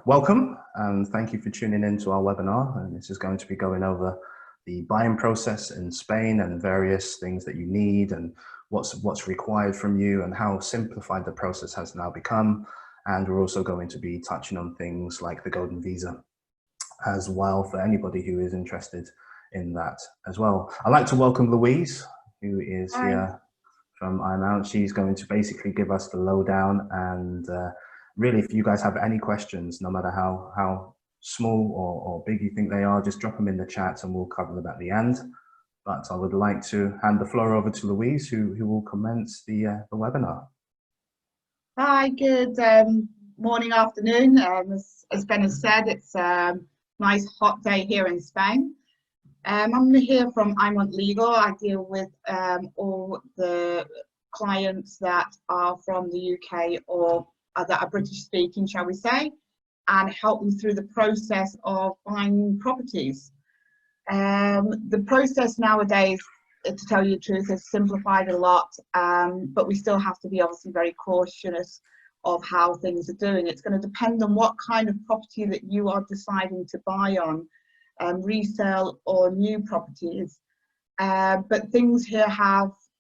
Welcome and thank you for tuning in to our webinar. And this is going to be going over the buying process in Spain and various things that you need and what's required from you and how simplified the process has now become. And we're also going to be touching on things like the Golden Visa as well for anybody who is interested in that as well. I'd like to welcome Louise, who is here from Imont. She's going to basically give us the lowdown and really, if you guys have any questions, no matter how small or big you think they are, just drop them in the chat and we'll cover them at the end. But I would like to hand the floor over to Louise, who will commence the webinar. Hi, good morning, afternoon. As Ben has said, it's a nice hot day here in Spain. I'm here from Imont Legal. I deal with all the clients that are from the UK or that are British speaking, shall we say, and help them through the process of buying properties. The process nowadays, to tell you the truth, has simplified a lot, but we still have to be obviously very cautious of how things are doing. It's going to depend on what kind of property that you are deciding to buy on. Resale or new properties, but things here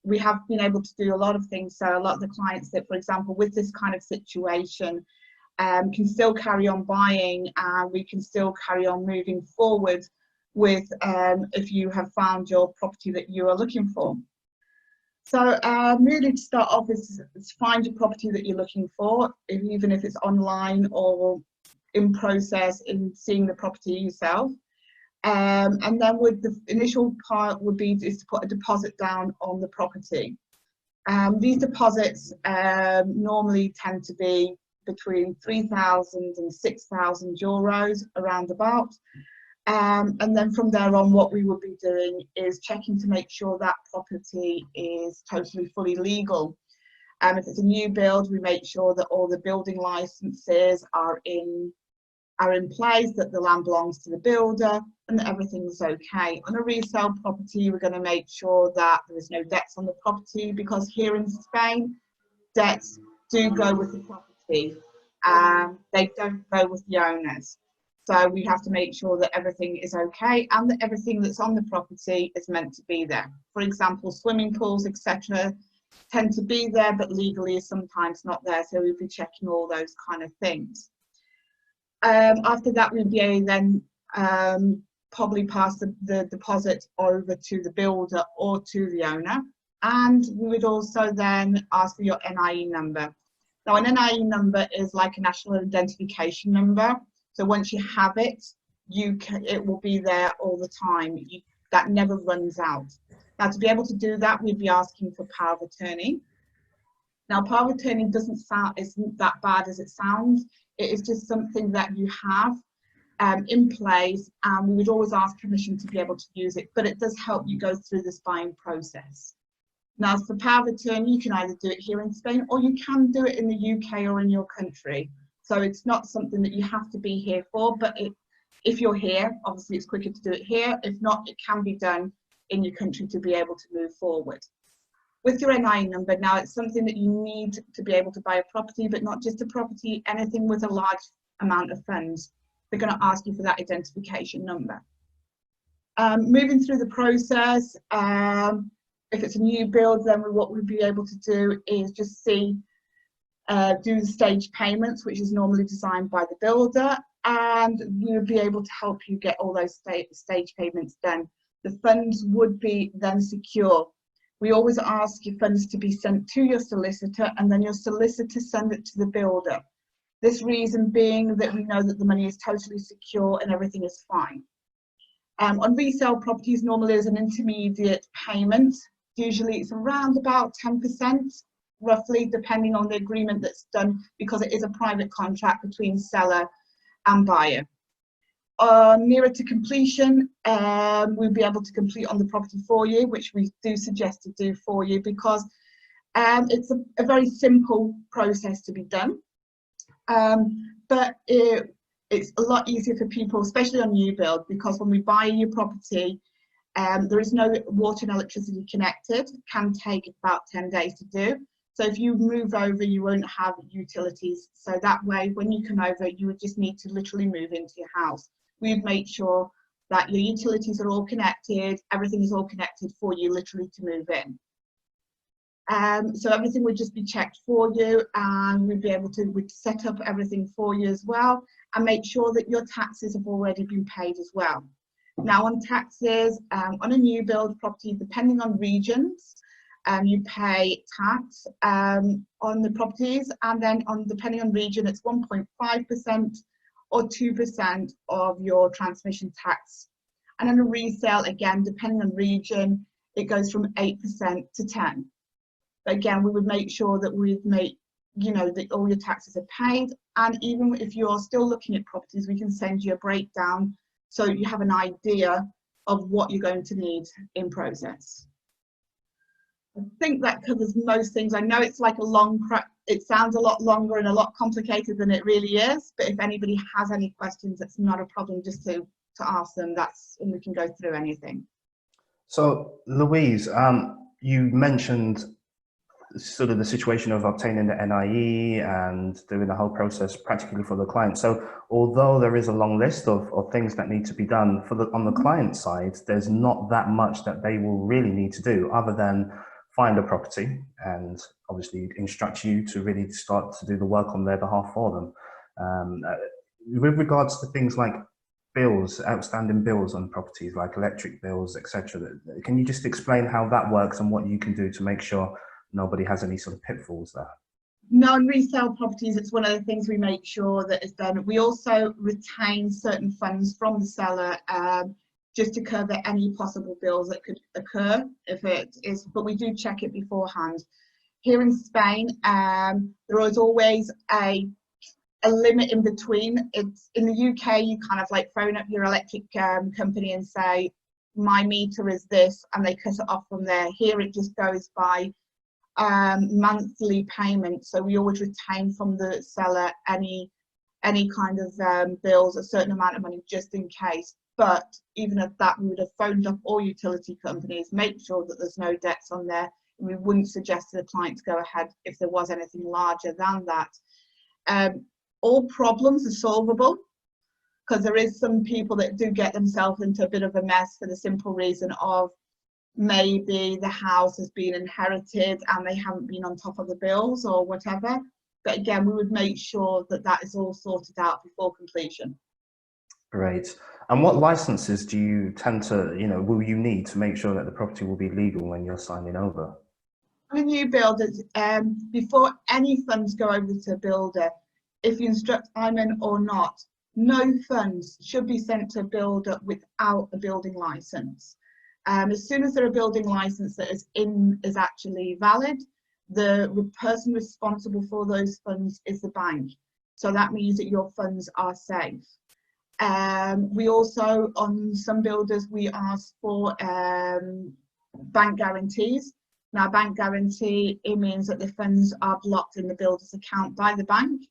we have been able to do a lot of things. So a lot of the clients that, for example, with this kind of situation, can still carry on buying, and we can still carry on moving forward with if you have found your property that you are looking for. So really to start off is find your property that you're looking for, even if it's online or in process in seeing the property yourself. And then with the initial part would be is to put a deposit down on the property. These deposits normally tend to be between 3,000 and 6,000 euros around about. And then from there on, what we will be doing is checking to make sure that property is totally fully legal. If it's a new build, we make sure that all the building licenses are in place, that the land belongs to the builder, and that everything's okay. On a resale property, we're going to make sure that there is no debts on the property, because here in Spain, debts do go with the property. They don't go with the owners. So we have to make sure that everything is okay and that everything that's on the property is meant to be there. For example, swimming pools, etc., tend to be there, but legally is sometimes not there. So we'll be checking all those kind of things. After that, we'll be able then probably pass the deposit over to the builder or to the owner. And we would also then ask for your NIE number. Now, an NIE number is like a national identification number. So once you have it, it will be there all the time. That never runs out. Now, to be able to do that, we'd be asking for power of attorney. Now, power of attorney isn't that bad as it sounds. It is just something that you have in place, and we would always ask permission to be able to use it, but it does help you go through this buying process. Now, for power of attorney, you can either do it here in Spain or you can do it in the UK or in your country. So it's not something that you have to be here for, but if you're here, obviously it's quicker to do it here. If not, it can be done in your country to be able to move forward. With your NIE number, now it's something that you need to be able to buy a property, but not just a property, anything with a large amount of funds. They're going to ask you for that identification number. Moving through the process, if it's a new build, then what we'll be able to do is just do the stage payments, which is normally designed by the builder, and we'll be able to help you get all those stage payments done. The funds would be then secure. We always ask your funds to be sent to your solicitor, and then your solicitor send it to the builder. This reason being that we know that the money is totally secure and everything is fine. On resale properties, normally there's an intermediate payment. Usually it's around about 10%, roughly, depending on the agreement that's done, because it is a private contract between seller and buyer. Nearer to completion, we'll be able to complete on the property for you, which we do suggest to do for you, because it's a very simple process to be done. But it's a lot easier for people, especially on new build, because when we buy your property, there is no water and electricity connected. It can take about 10 days to do. So if you move over, you won't have utilities. So that way, when you come over, you would just need to literally move into your house. We'd make sure that your utilities are all connected, everything is all connected for you literally to move in. So everything would just be checked for you, and we'd be able to set up everything for you as well, and make sure that your taxes have already been paid as well. Now on taxes, on a new build property, depending on regions, you pay tax on the properties, and then depending on region, it's 1.5% or 2% of your transmission tax. And on a resale, again, depending on region, it goes from 8% to 10%. But again, we would make sure that we'd make, that all your taxes are paid. And even if you're still looking at properties, we can send you a breakdown so you have an idea of what you're going to need in process. I think that covers most things. I know it's like it sounds a lot longer and a lot complicated than it really is, but if anybody has any questions, it's not a problem just to ask them, and we can go through anything. So Louise, you mentioned sort of the situation of obtaining the NIE and doing the whole process practically for the client. So although there is a long list of things that need to be done on the client side, there's not that much that they will really need to do other than find a property and obviously instruct you to really start to do the work on their behalf for them. With regards to things like bills, outstanding bills on properties like electric bills, etc., can you just explain how that works and what you can do to make sure nobody has any sort of pitfalls there? No, on resale properties, it's one of the things we make sure that is done. We also retain certain funds from the seller just to cover any possible bills that could occur if it is, but we do check it beforehand. Here in Spain, there is always a limit in between. It's in the UK, you kind of like phone up your electric company and say, my meter is this, and they cut it off from there. Here it just goes by monthly payment, so we always retain from the seller any kind of bills, a certain amount of money just in case. But even at that, we would have phoned up all utility companies, make sure that there's no debts on there, and we wouldn't suggest to the client to go ahead if there was anything larger than that. All problems are solvable, because there is some people that do get themselves into a bit of a mess for the simple reason of maybe the house has been inherited and they haven't been on top of the bills or whatever. But again, we would make sure that that is all sorted out before completion. Great. And what licenses do you tend to, will you need to make sure that the property will be legal when you're signing over? On a new builder, before any funds go over to a builder, if you instruct Imont or not, no funds should be sent to a builder without a building license. As soon as there are a building license that is actually valid, the person responsible for those funds is the bank. So that means that your funds are safe. We also, on some builders, we ask for bank guarantees. Now, bank guarantee, it means that the funds are blocked in the builder's account by the bank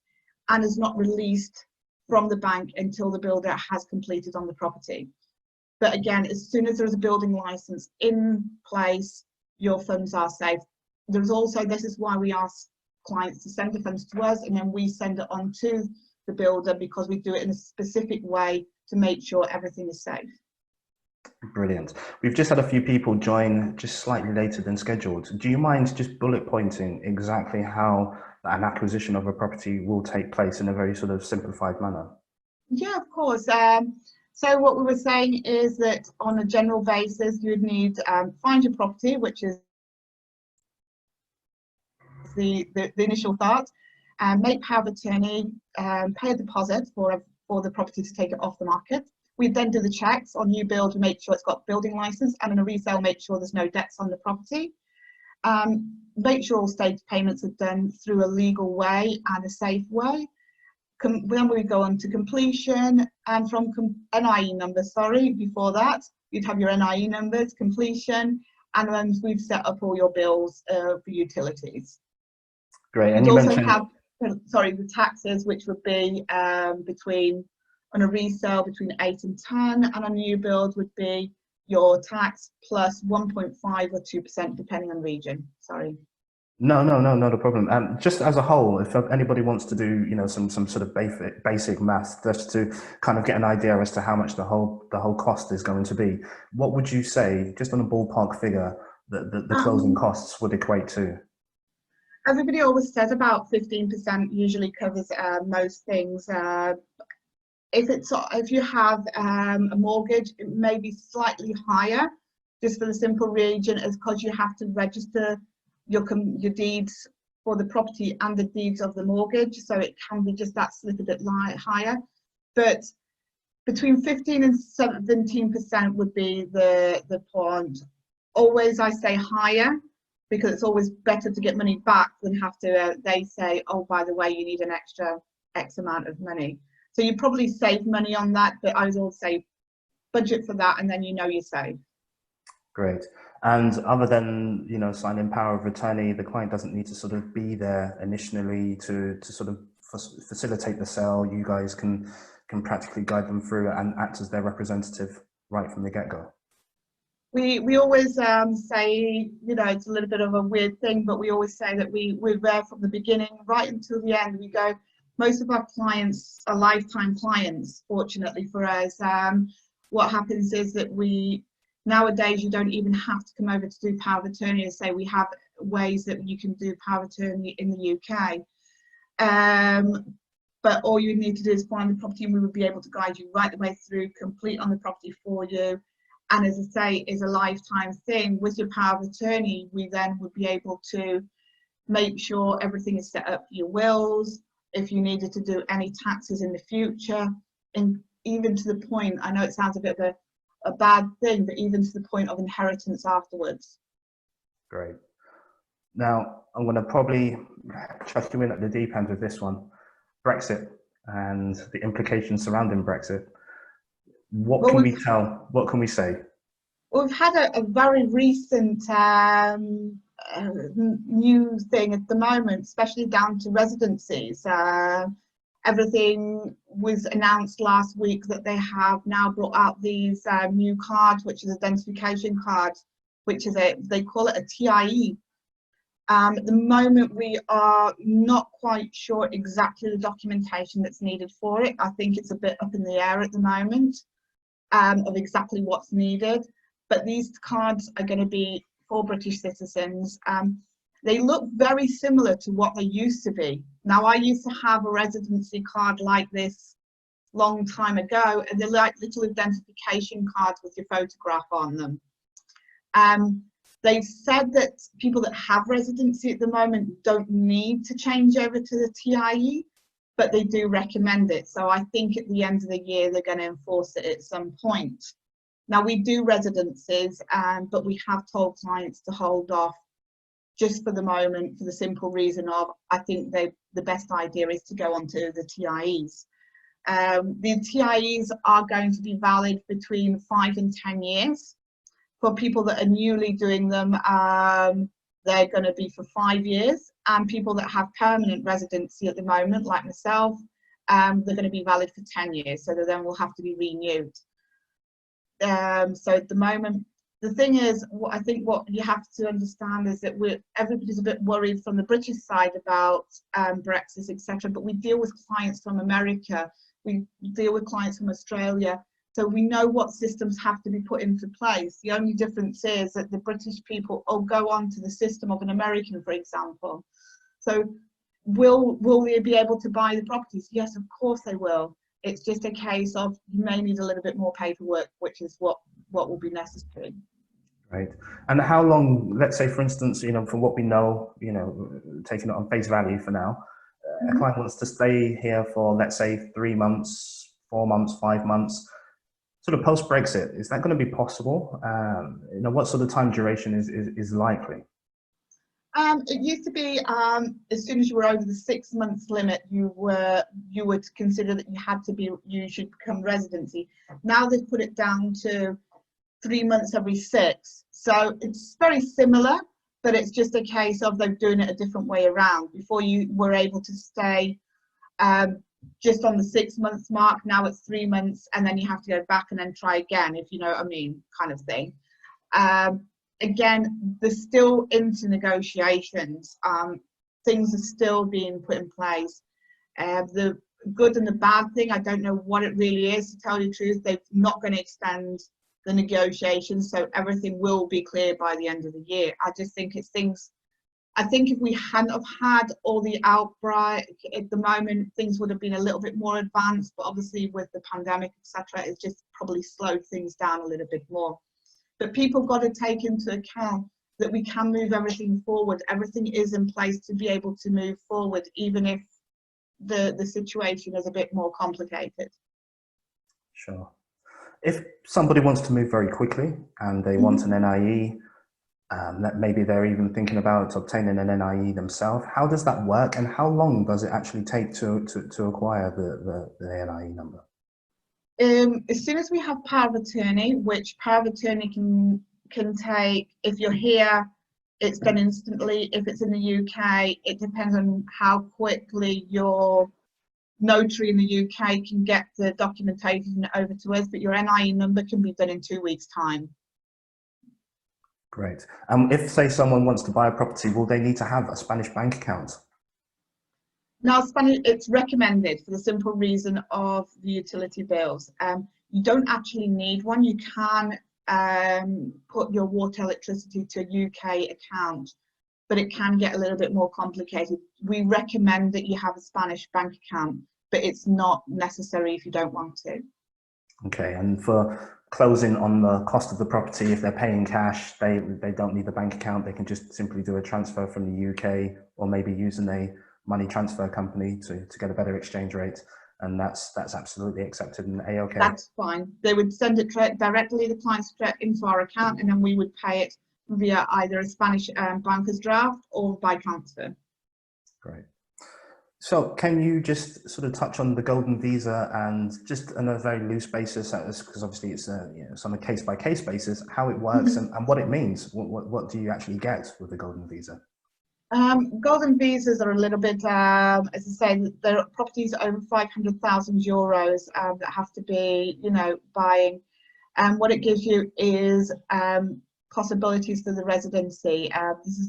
and is not released from the bank until the builder has completed on the property. But again, as soon as there's a building license in place, your funds are safe. There's also, this is why we ask clients to send the funds to us, and then we send it on to the builder, because we do it in a specific way to make sure everything is safe. Brilliant. We've just had a few people join just slightly later than scheduled. Do you mind just bullet pointing exactly how an acquisition of a property will take place in a very sort of simplified manner? Yeah, of course. So what we were saying is that on a general basis, you would need find your property, which is the initial thought, make power of attorney, pay a deposit for the property to take it off the market. We then do the checks on new build to make sure it's got building license, and on a resale, make sure there's no debts on the property. Make sure all stage payments are done through a legal way and a safe way. Then we go on to completion, and from NIE numbers, before that, you'd have your NIE numbers, completion, and then we've set up all your bills for utilities. Great. And you also have, the taxes, which would be between, on a resale, between 8 and 10, and a new build would be your tax plus 1.5 or 2%, depending on region. No, not a problem. Just as a whole, if anybody wants to do, some sort of basic math, just to kind of get an idea as to how much the whole cost is going to be, what would you say, just on a ballpark figure, that the closing Um, costs would equate to? Everybody always says about 15% usually covers most things. If you have a mortgage, it may be slightly higher, just for the simple reason as because you have to register your deeds for the property and the deeds of the mortgage, so it can be just that little bit higher. But between 15 and 17% would be the point. Always I say higher, because it's always better to get money back than have to they say, oh, by the way, you need an extra X amount of money. So you probably save money on that, but I would also say budget for that, and then you save. Great. And other than, signing power of attorney, the client doesn't need to sort of be there initially to sort of facilitate the sale. You guys can practically guide them through and act as their representative right from the get-go. We always say, it's a little bit of a weird thing, but we always say that we're there from the beginning right until the end. We go, most of our clients are lifetime clients, fortunately for us. What happens is that nowadays you don't even have to come over to do power of attorney. And say we have ways that you can do power of attorney in the UK. But all you need to do is find the property, and we would be able to guide you right the way through, complete on the property for you. And as I say, is a lifetime thing. With your power of attorney, we then would be able to make sure everything is set up for your wills, if you needed to do any taxes in the future, and even to the point, I know it sounds a bit of a bad thing, but even to the point of inheritance afterwards. Great. Now, I'm going to probably chuck you in at the deep end with this one. Brexit and the implications surrounding Brexit. What can we tell? What can we say? We've had a very recent new thing at the moment, especially down to residencies. Everything was announced last week that they have now brought out these new cards, which is identification cards, which is they call it a TIE. At the moment, we are not quite sure exactly the documentation that's needed for it. I think it's a bit up in the air at the moment of exactly what's needed. But these cards are going to be for British citizens. They look very similar to what they used to be. Now, I used to have a residency card like this long time ago, and they're like little identification cards with your photograph on them. They've said that people that have residency at the moment don't need to change over to the TIE, but they do recommend it. So I think at the end of the year, they're going to enforce it at some point. Now, we do residencies, but we have told clients to hold off just for the moment, for the simple reason of, I think the best idea is to go on to the TIEs. The TIEs are going to be valid between 5 and 10 years. For people that are newly doing them, they're going to be for 5 years. And people that have permanent residency at the moment, like myself, they're going to be valid for 10 years. So they then will have to be renewed. So at the moment, the thing is, I think what you have to understand is that everybody's a bit worried from the British side about Brexit, etc. But we deal with clients from America, we deal with clients from Australia, so we know what systems have to be put into place. The only difference is that the British people go on to the system of an American, for example. So will they be able to buy the properties? Yes, of course they will. It's just a case of you may need a little bit more paperwork, which is what will be necessary. Right. And how long, let's say, for instance, from what we know, taking it on face value for now, a client wants to stay here for, let's say, 3 months, 4 months, 5 months, sort of post-Brexit, is that going to be possible? What sort of time duration is likely? It used to be as soon as you were over the 6 months limit, you would consider that you should become residency. Now they've put it down to 3 months every 6. So it's very similar, but it's just a case of they're doing it a different way around. Before you were able to stay just on the 6 months mark, now it's 3 months, and then you have to go back and then try again, if you know what I mean, kind of thing. again, they're still into negotiations. Things are still being put in place. The good and the bad thing, I don't know what it really is, to tell you the truth. They're not going to extend the negotiations, so everything will be clear by the end of the year. I just think it's things, I think if we hadn't have had all the outbreak at the moment, things would have been a little bit more advanced, but obviously with the pandemic, etc., it's just probably slowed things down a little bit more. But people got to take into account that we can move everything forward. Everything is in place to be able to move forward, even if the situation is a bit more complicated. Sure. If somebody wants to move very quickly and they want an NIE, that maybe they're even thinking about obtaining an NIE themselves, how does that work, and how long does it actually take to acquire the NIE number? As soon as we have power of attorney, which power of attorney can take, if you're here, it's done instantly. If it's in the UK, it depends on how quickly your notary in the UK can get the documentation over to us, but your NIE number can be done in 2 weeks' time. Great. If, say, someone wants to buy a property, will they need to have a Spanish bank account? Now, Spanish, it's recommended for the simple reason of the utility bills. You don't actually need one. You can put your water, electricity to a UK account, but it can get a little bit more complicated. We recommend that you have a Spanish bank account, but it's not necessary if you don't want to. Okay, and for closing on the cost of the property, if they're paying cash, they don't need the bank account. They can just simply do a transfer from the UK, or maybe using a money transfer company to get a better exchange rate, and that's absolutely accepted and A-OK. That's fine. They would send it directly, the client, straight into our account, and then we would pay it via either a Spanish banker's draft or by transfer. Great. So can you just sort of touch on the golden visa, and just on a very loose basis, because obviously it's it's on a case-by-case basis, how it works and what it means? What do you actually get with the golden visa? Golden visas are a little bit, as I say, there are properties over 500,000 euros that have to be, buying. And what it gives you is possibilities for the residency.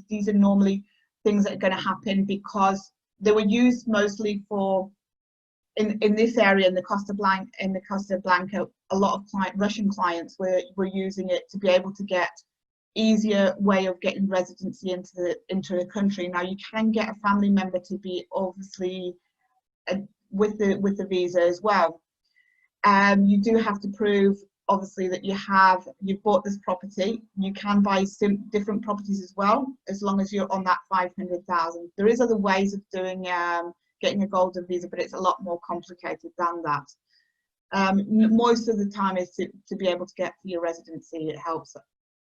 These are normally things that are going to happen because they were used mostly for, in this area, in the Costa Blanca, a lot of Russian clients were using it to be able to get easier way of getting residency into the country. Now you can get a family member to be obviously with the visa as well. You do have to prove obviously that you've bought this property. You can buy different properties as well, as long as you're on that 500,000. There is other ways of doing getting a golden visa, but it's a lot more complicated than that. Most of the time is to be able to get for your residency. It helps.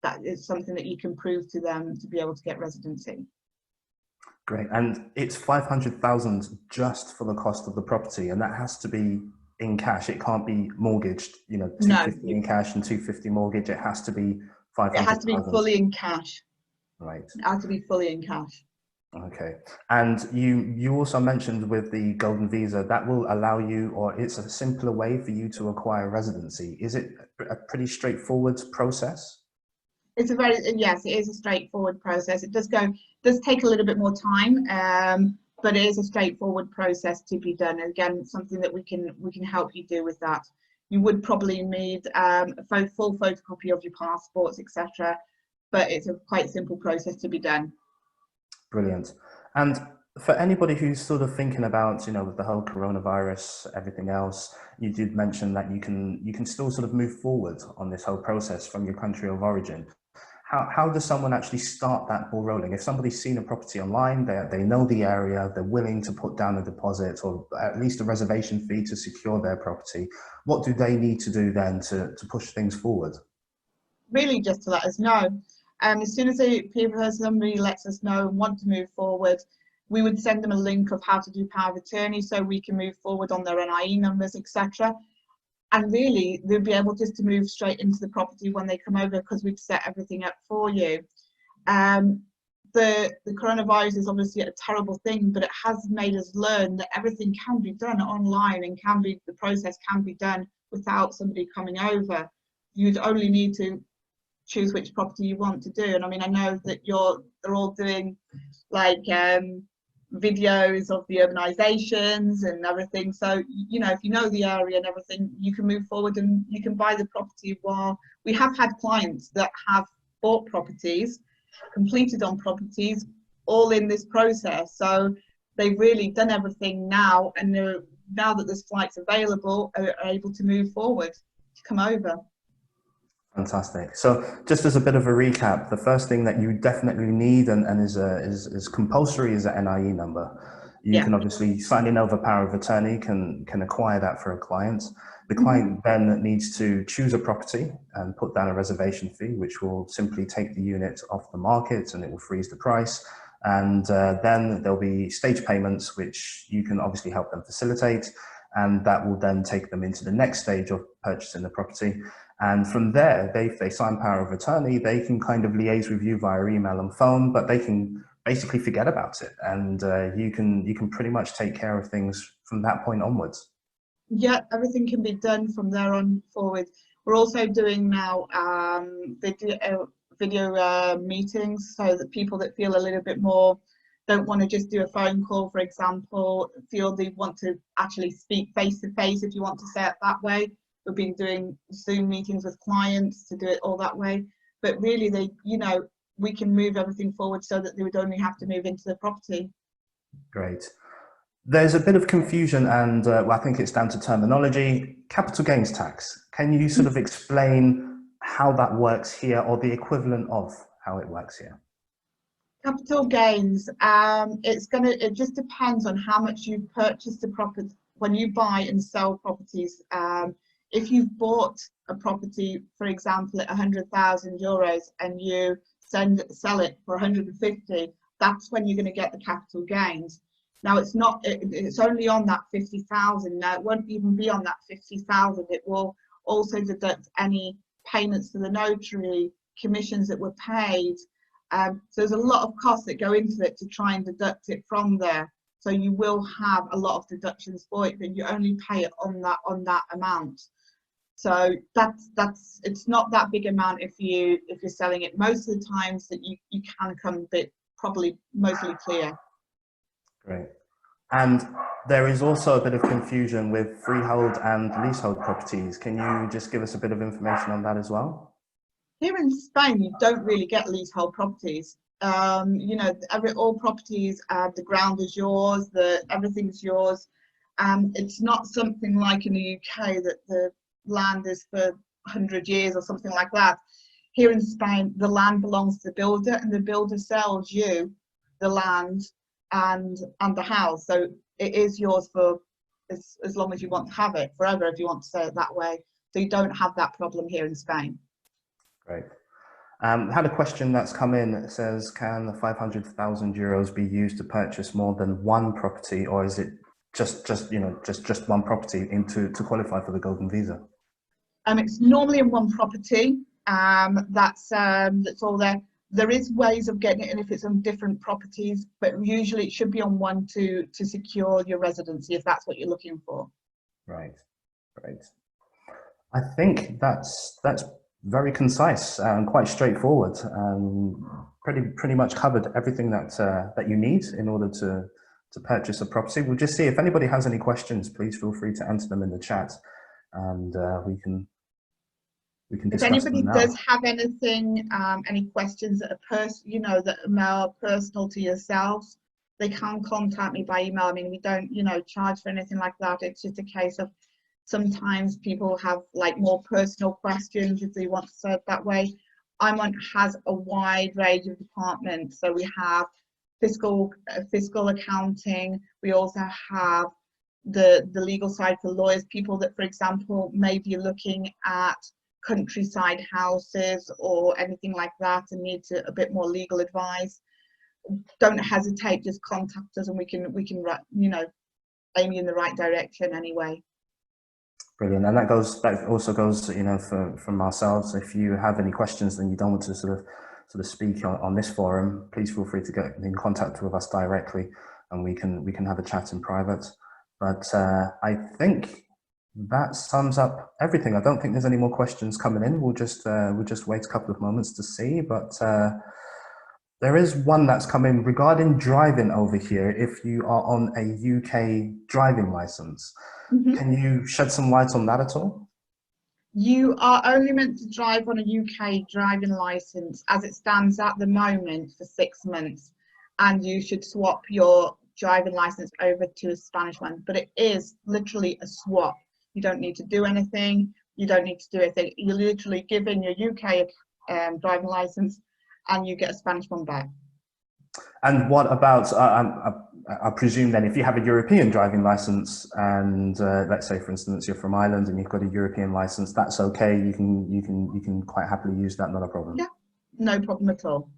That is something that you can prove to them to be able to get residency. Great. And it's 500,000 just for the cost of the property, and that has to be in cash. It can't be mortgaged, 250 in cash and 250 mortgage. It has to be 500,000. It has to be fully in cash. Right. It has to be fully in cash. Okay. And you also mentioned with the golden visa that will allow you, or it's a simpler way for you to acquire residency. Is it a pretty straightforward process? It's yes, it is a straightforward process. It does take a little bit more time, but it is a straightforward process to be done. And again, something that we can help you do with that. You would probably need a full photocopy of your passports, etc. But it's a quite simple process to be done. Brilliant. And for anybody who's sort of thinking about, with the whole coronavirus, everything else, you did mention that you can still sort of move forward on this whole process from your country of origin. How does someone actually start that ball rolling? If somebody's seen a property online, they know the area, they're willing to put down a deposit or at least a reservation fee to secure their property, what do they need to do then to push things forward? Really just to let us know. As soon as somebody lets us know and want to move forward, we would send them a link of how to do power of attorney so we can move forward on their NIE numbers, etc. And really, they'll be able just to move straight into the property when they come over because we've set everything up for you. The coronavirus is obviously a terrible thing, but it has made us learn that everything can be done online and the process can be done without somebody coming over. You'd only need to choose which property you want to do. And I mean, I know that they're all doing like videos of the urbanizations and everything. So, you know, if you know the area and everything, you can move forward and you can buy the property. While we have had clients that have bought properties, completed on properties, all in this process. So they've really done everything now, and now that there's flights available, are able to move forward, to come over. Fantastic. So just as a bit of a recap, the first thing that you definitely need and is compulsory is an NIE number. You can obviously sign in over power of attorney, can acquire that for a client. The client then needs to choose a property and put down a reservation fee, which will simply take the unit off the market and it will freeze the price. And then there'll be stage payments, which you can obviously help them facilitate. And that will then take them into the next stage of purchasing the property. And from there, if they sign power of attorney, they can kind of liaise with you via email and phone, but they can basically forget about it. And you can pretty much take care of things from that point onwards. Yeah, everything can be done from there on forward. We're also doing now video meetings, so that people that feel a little bit more, don't want to just do a phone call, for example, feel they want to actually speak face to face, if you want to say it that way. We've been doing Zoom meetings with clients to do it all that way. But really, we can move everything forward so that they would only have to move into the property. Great. There's a bit of confusion, and well, I think it's down to terminology. Capital gains tax. Can you sort of explain how that works here, or the equivalent of how it works here? Capital gains, it just depends on how much you purchase the property. When you buy and sell properties, if you've bought a property, for example, at 100,000 euros and you sell it for 150, that's when you're going to get the capital gains. Now it's only on that 50,000. Now it won't even be on that 50,000. It will also deduct any payments to the notary, commissions that were paid. So there's a lot of costs that go into it to try and deduct it from there. So you will have a lot of deductions for it, but you only pay it on that amount. So it's not that big amount if you're selling it. Most of the times that you can come probably mostly clear. Great. And there is also a bit of confusion with freehold and leasehold properties. Can you just give us a bit of information on that as well? Here in Spain, you don't really get leasehold properties. All properties, the ground is yours, everything's yours. It's not something like in the UK that the land is for 100 years or something like that. Here in Spain, the land belongs to the builder, and the builder sells you the land and the house. So it is yours for as long as you want to have it, forever, if you want to say it that way. So you don't have that problem here in Spain. Great. Had a question that's come in. It says, can the 500,000 euros be used to purchase more than one property, or is it just one property to qualify for the golden visa? It's normally in one property. That's all there. There is ways of getting it in if it's on different properties, but usually it should be on one to secure your residency, if that's what you're looking for. Right. I think that's very concise and quite straightforward. Pretty much covered everything that you need in order to purchase a property. We'll just see if anybody has any questions. Please feel free to enter them in the chat, and we can discuss them now. If anybody does have anything, any questions that are that are more personal to yourselves, they can contact me by email. I mean, we don't charge for anything like that. It's just a case of sometimes people have like more personal questions, if they want to say it that way. Imont has a wide range of departments. So we have fiscal accounting. We also have the legal side for lawyers, people that, for example, may be looking at countryside houses or anything like that and need a bit more legal advice. Don't hesitate, just contact us and we can aim you in the right direction anyway. Brilliant. And that also goes from ourselves. If you have any questions and you don't want to sort of speak on this forum, please feel free to get in contact with us directly, and we can have a chat in private. But I think That sums up everything. I don't think there's any more questions coming in. We'll just wait a couple of moments to see, but there is one that's come in regarding driving over here. If you are on a UK driving license, can you shed some light on that at all? You are only meant to drive on a UK driving license as it stands at the moment for 6 months, and you should swap your driving license over to a Spanish one. But it is literally a swap. You don't need to do anything. You don't need to do anything. You literally give in your UK driving license and you get a Spanish one back. And what about, I presume then, if you have a European driving license and let's say, for instance, you're from Ireland and you've got a European license, that's okay. You can quite happily use that, not a problem. Yeah, no problem at all.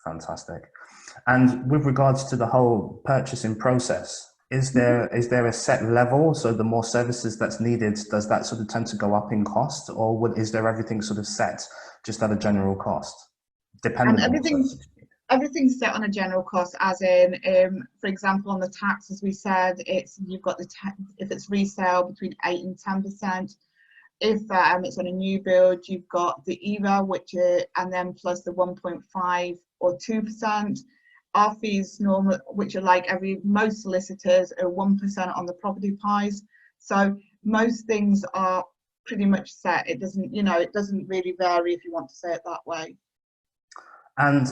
Fantastic. And with regards to the whole purchasing process, is there a set level? So the more services that's needed, does that sort of tend to go up in cost, or is there everything sort of set just at a general cost, depending on everything's set on a general cost, as in, for example, on the tax, as we said, you've got the if it's resale between 8 and 10%. If it's on a new build, you've got the EVA, and then plus the 1.5 or 2%. Our fees normal, which are like most solicitors, are 1% on the property price. So most things are pretty much set. It doesn't, it doesn't really vary, if you want to say it that way. And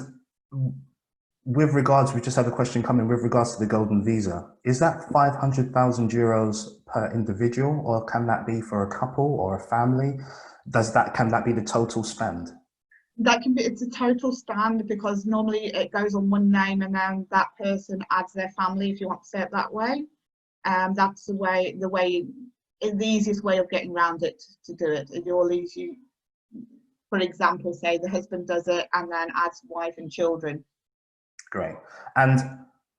with regards, we just had a question coming with regards to the golden visa. Is that 500,000 euros per individual, or can that be for a couple or a family? Can that be the total spend? That can be, it's a total spend, because normally it goes on one name and then that person adds their family, if you want to say it that way. That's the easiest way of getting around it to do it. You, for example, say the husband does it and then adds wife and children. Great. And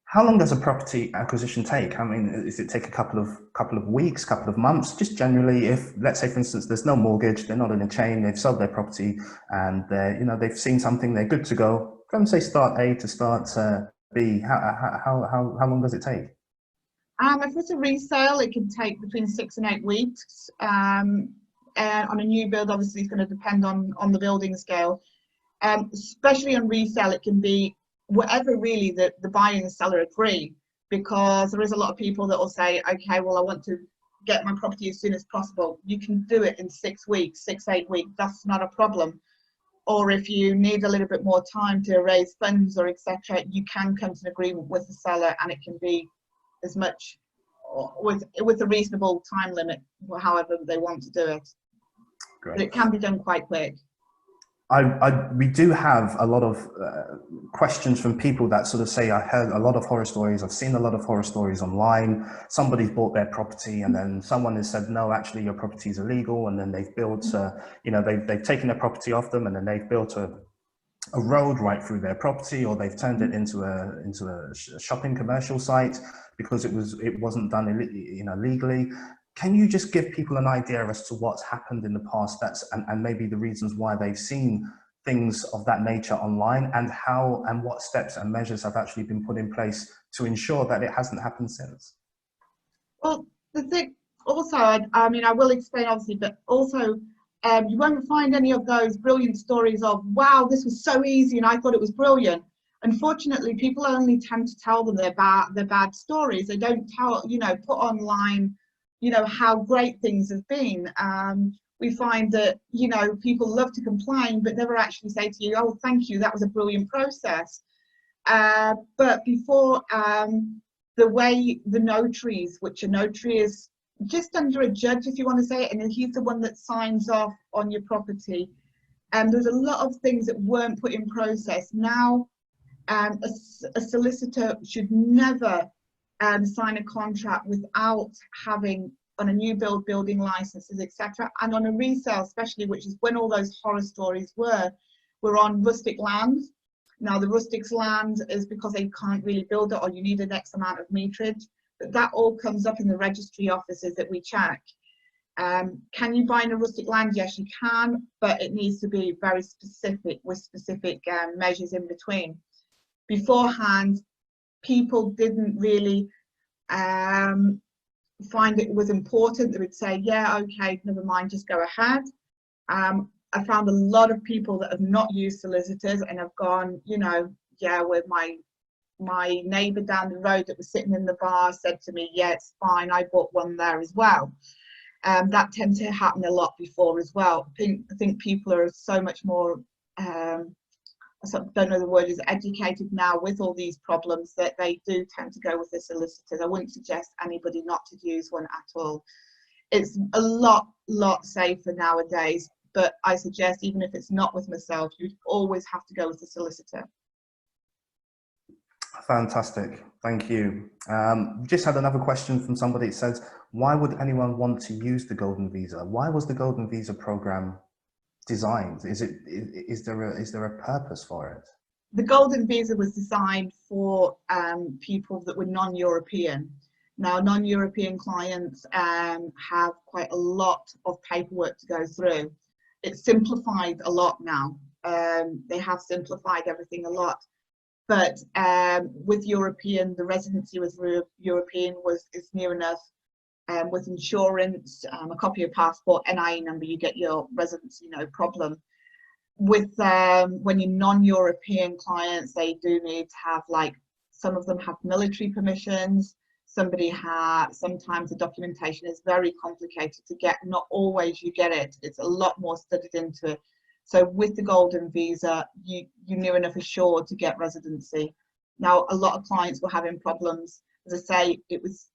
how long does a property acquisition take? I mean, does it take a couple of weeks, couple of months? Just generally, if, let's say, for instance, there's no mortgage, they're not in a chain, they've sold their property, and they've seen something, they're good to go. From say start A to start B, how long does it take? If it's a resale, it can take between 6 and 8 weeks. On a new build, obviously, it's going to depend on the building scale. Especially on resale, it can be whatever really the buyer and the seller agree, because there is a lot of people that will say, okay, well, I want to get my property as soon as possible. You can do it in 6 weeks, 8 weeks, that's not a problem. Or if you need a little bit more time to raise funds or etc., you can come to an agreement with the seller, and it can be as much with a reasonable time limit, however they want to do it. Great. But it can be done quite quick. We do have a lot of questions from people that sort of say, I heard a lot of horror stories, I've seen a lot of horror stories online, somebody's bought their property and then someone has said, no, actually your property is illegal, and then they've built, they've taken their property off them, and then they've built a road right through their property, or they've turned it into a shopping commercial site because it wasn't done legally. Can you just give people an idea as to what's happened in the past, and maybe the reasons why they've seen things of that nature online, and what steps and measures have actually been put in place to ensure that it hasn't happened since? Well, the thing also, I mean, I will explain obviously, but also you won't find any of those brilliant stories of, wow, this was so easy and I thought it was brilliant. Unfortunately, people only tend to tell them their bad stories. They don't put online how great things have been. We find that people love to complain but never actually say to you, oh, thank you, that was a brilliant process. But before, the way the notaries, which a notary is just under a judge, if you want to say it, and he's the one that signs off on your property, and there's a lot of things that weren't put in process. Now a solicitor should never sign a contract without having, on a new building licenses, etc., and on a resale especially, which is when all those horror stories were on rustic land. Now the rustic's land is because they can't really build it, or you need an X amount of meterage, but that all comes up in the registry offices that we check. Can you buy in a rustic land? Yes, you can, but it needs to be very specific, with specific measures in between. Beforehand, people didn't really find it was important, they would say, yeah, okay, never mind, just go ahead. I found a lot of people that have not used solicitors and have gone, you know, yeah, with my neighbour down the road that was sitting in the bar said to me, yeah, it's fine, I bought one there as well. That tends to happen a lot before as well. I think people are so much more, I don't know the word is, educated now with all these problems, that they do tend to go with the solicitors. I wouldn't suggest anybody not to use one at all. It's a lot safer nowadays, but I suggest even if it's not with myself, you'd always have to go with the solicitor. Fantastic, thank you. Just had another question from somebody. It says, why would anyone want to use the Golden Visa? Why was the Golden Visa program designed? Is there a purpose for it? The Golden Visa was designed for people that were non-European. Now, non-European clients have quite a lot of paperwork to go through. It's simplified a lot now. They have simplified everything a lot. But with European, the residency with European is near enough. With insurance, a copy of passport, NI number, you get your residency, no problem. With when you're non-European clients, they do need to have, like, some of them have military permissions. Sometimes the documentation is very complicated to get. Not always you get it. It's a lot more studied into it. So with the Golden Visa, you're near enough assured to get residency. Now, a lot of clients were having problems. As I say, it was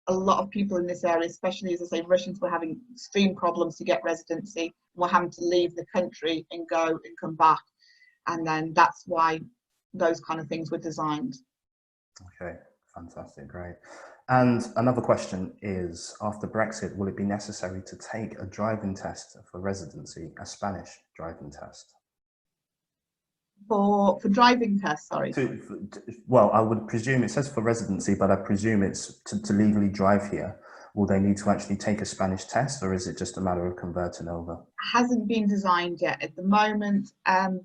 a lot of people in this area, especially, as I say, Russians were having extreme problems to get residency, were having to leave the country and go and come back. And then that's why those kind of things were designed. Okay, fantastic, great. And another question is, after Brexit, will it be necessary to take a driving test for residency, a Spanish driving test? For driving tests, sorry. Well, I would presume it says for residency, but I presume it's to legally drive here. Will they need to actually take a Spanish test, or is it just a matter of converting over? Hasn't been designed yet at the moment, and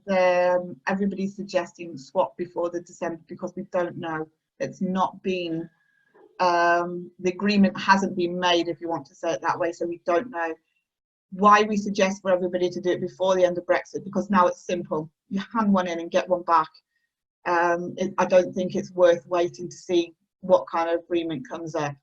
everybody's suggesting swap before the December, because we don't know. It's not been, the agreement hasn't been made, if you want to say it that way, so we don't know. Why we suggest for everybody to do it before the end of Brexit, because now it's simple. You hand one in and get one back. I don't think it's worth waiting to see what kind of agreement comes up.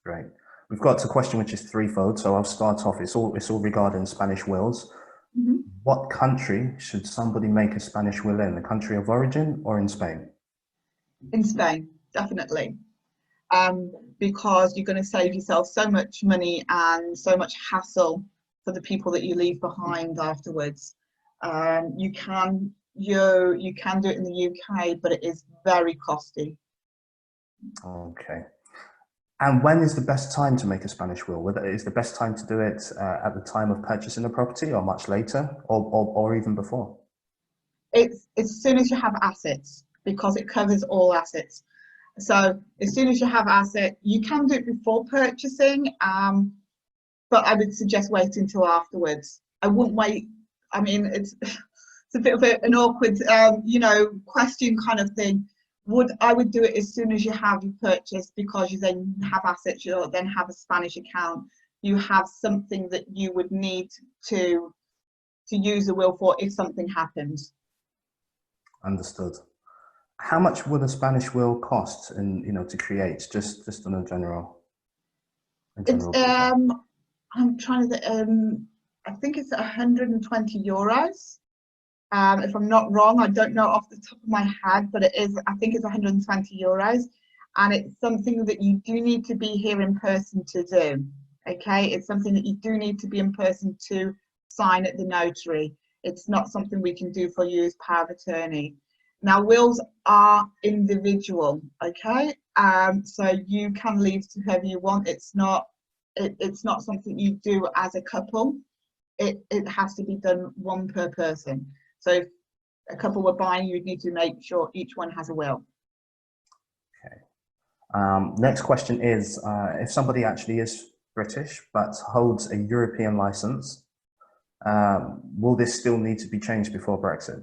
Great. We've got a question which is threefold, so I'll start off. It's all regarding Spanish wills. Mm-hmm. What country should somebody make a Spanish will in? The country of origin or in Spain? In Spain, definitely. Because you're going to save yourself so much money and so much hassle for the people that you leave behind afterwards. You can do it in the UK, but it is very costly. Okay. And when is the best time to make a Spanish will? Is the best time to do it at the time of purchasing the property, or much later, or even before? It's as soon as you have assets, because it covers all assets. So as soon as you have asset, you can do it before purchasing, but I would suggest waiting until afterwards. I wouldn't wait. I mean, it's a bit of an awkward, question kind of thing. I would do it as soon as you have your purchase, because you then have assets, you'll then have a Spanish account. You have something that you would need to use a will for if something happens. Understood. How much would a Spanish will cost, to create? Just on a general. I'm trying to. I think it's 120 euros. If I'm not wrong, I don't know off the top of my head, but it is. I think it's 120 euros, and it's something that you do need to be here in person to do. Okay, it's something that you do need to be in person to sign at the notary. It's not something we can do for you as power of attorney. Now, wills are individual, okay? So you can leave to whoever you want. It's not something you do as a couple. It has to be done one per person. So if a couple were buying, you'd need to make sure each one has a will. Okay. Next question is, if somebody actually is British but holds a European license, will this still need to be changed before Brexit?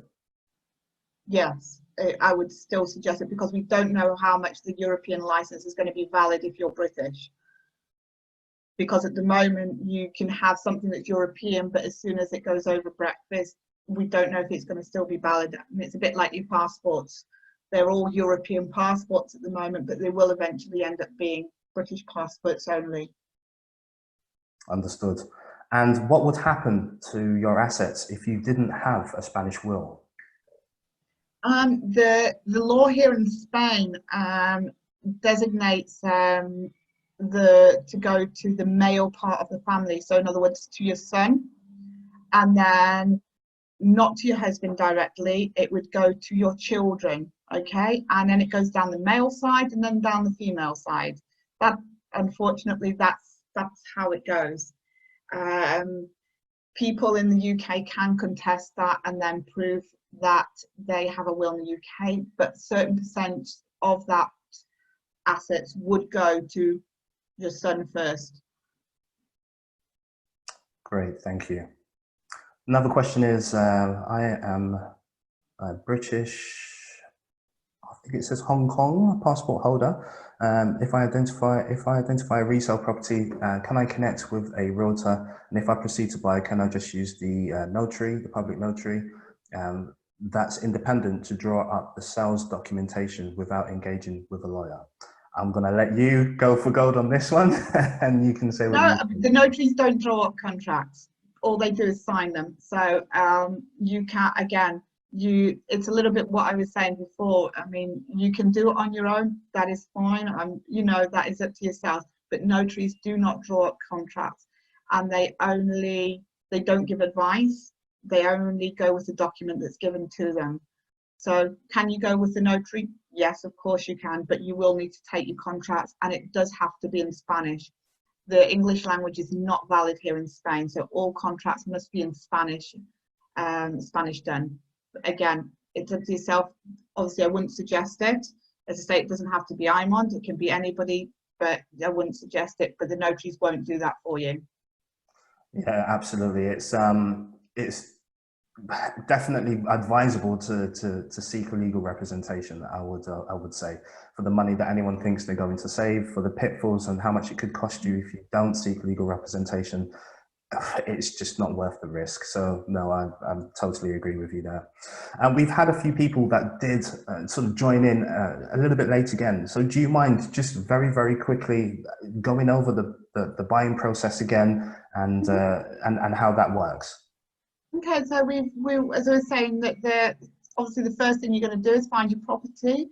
yes, I would still suggest it, because we don't know how much the European license is going to be valid if you're British. Because at the moment you can have something that's European, but as soon as it goes over breakfast, we don't know if it's going to still be valid. And it's a bit like your passports. They're all European passports at the moment, but they will eventually end up being British passports only. Understood. And what would happen to your assets if you didn't have a Spanish will? The law here in Spain designates to go to the male part of the family. So in other words, to your son, and then not to your husband directly. It would go to your children, okay? And then it goes down the male side and then down the female side. That, unfortunately, that's how it goes. People in the UK can contest that and then prove that they have a will in the UK, but certain percent of that assets would go to your son first. Great, thank you. Another question is, I am British, I think it says Hong Kong passport holder. If I identify a resale property, can I connect with a realtor? And if I proceed to buy, can I just use the notary, the public notary, that's independent to draw up the sales documentation without engaging with a lawyer? I'm going to let you go for gold on this one, and you can say what you think. The notaries don't draw up contracts. All they do is sign them. So you can't, again, it's a little bit what I was saying before. I mean, you can do it on your own. That is fine. You know, that is up to yourself. But notaries do not draw up contracts, and they don't give advice. They only go with the document that's given to them. So can you go with the notary? Yes, of course you can, but you will need to take your contracts, and it does have to be in Spanish. The English language is not valid here in Spain, so all contracts must be in Spanish, Spanish done. But again, it's up to yourself. Obviously, I wouldn't suggest it. As I say, it doesn't have to be Imont, it can be anybody, but I wouldn't suggest it, but the notaries won't do that for you. Yeah, absolutely. It's definitely advisable to seek a legal representation. I would say, for the money that anyone thinks they're going to save, for the pitfalls and how much it could cost you if you don't seek legal representation, it's just not worth the risk. So no, I totally agree with you there. We've had a few people that did sort of join in a little bit late again. So do you mind just very, very quickly going over the buying process again and how that works? Okay, so we as I was saying, that obviously the first thing you're going to do is find your property,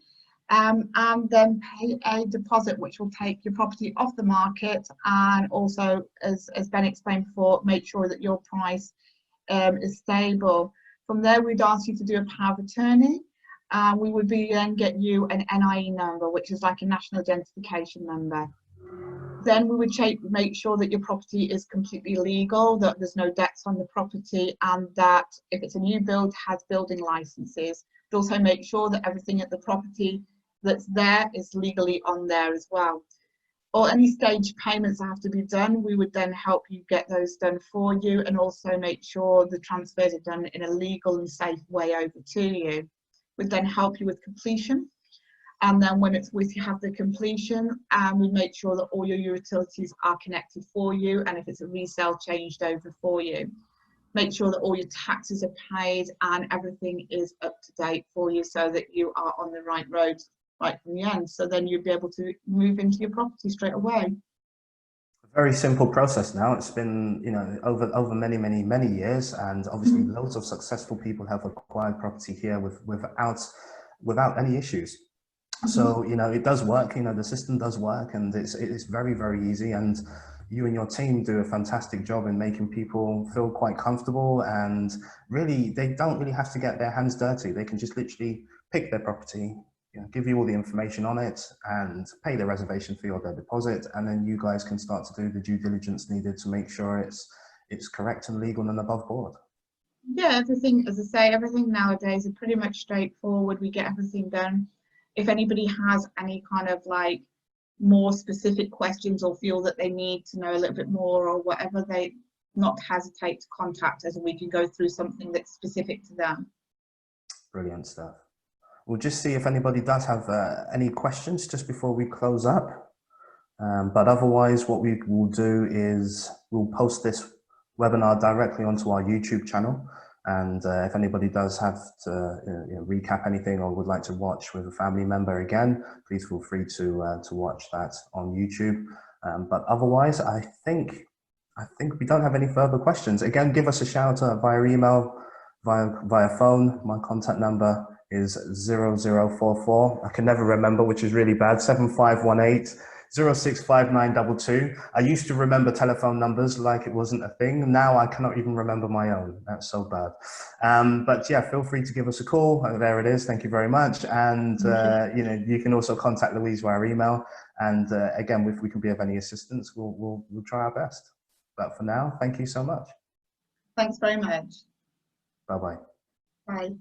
and then pay a deposit, which will take your property off the market, and also, as Ben explained before, make sure that your price is stable. From there, we'd ask you to do a power of attorney. We would then get you an NIE number, which is like a national identification number. Then we would make sure that your property is completely legal, that there's no debts on the property, and that if it's a new build, has building licenses. We'd also make sure that everything at the property that's there is legally on there as well. Or any stage payments that have to be done, we would then help you get those done for you, and also make sure the transfers are done in a legal and safe way over to you. We'd then help you with completion. And then when you have the completion, we make sure that all your utilities are connected for you, and if it's a resale, changed over for you. Make sure that all your taxes are paid and everything is up to date for you, so that you are on the right road right from the end. So then you'll be able to move into your property straight away. Very simple process now. It's been, you know, over many years, and obviously loads of successful people have acquired property here without any issues. So, you know, it does work, you know, the system does work, and it's very, very easy. And you and your team do a fantastic job in making people feel quite comfortable, and really, they don't really have to get their hands dirty. They can just literally pick their property, you know, give you all the information on it, and pay the reservation fee or their deposit. And then you guys can start to do the due diligence needed to make sure it's correct and legal and above board. Yeah, everything, as I say, everything nowadays is pretty much straightforward. We get everything done. If anybody has any kind of like more specific questions, or feel that they need to know a little bit more or whatever, they not hesitate to contact us, and we can go through something that's specific to them. Brilliant stuff. We'll just see if anybody does have any questions just before we close up. But otherwise, what we will do is we'll post this webinar directly onto our YouTube channel. And if anybody does have to recap anything or would like to watch with a family member again, please feel free to watch that on YouTube. But otherwise, I think we don't have any further questions. Again, give us a shout out via email, via phone. My contact number is 0044. I can never remember, which is really bad. 7518 065922. I used to remember telephone numbers like it wasn't a thing. Now I cannot even remember my own. That's so bad. But yeah, feel free to give us a call. There it is. Thank you very much. And you can also contact Louise via email. And again, if we can be of any assistance, we'll try our best. But for now, thank you so much. Thanks very much. Bye-bye. Bye.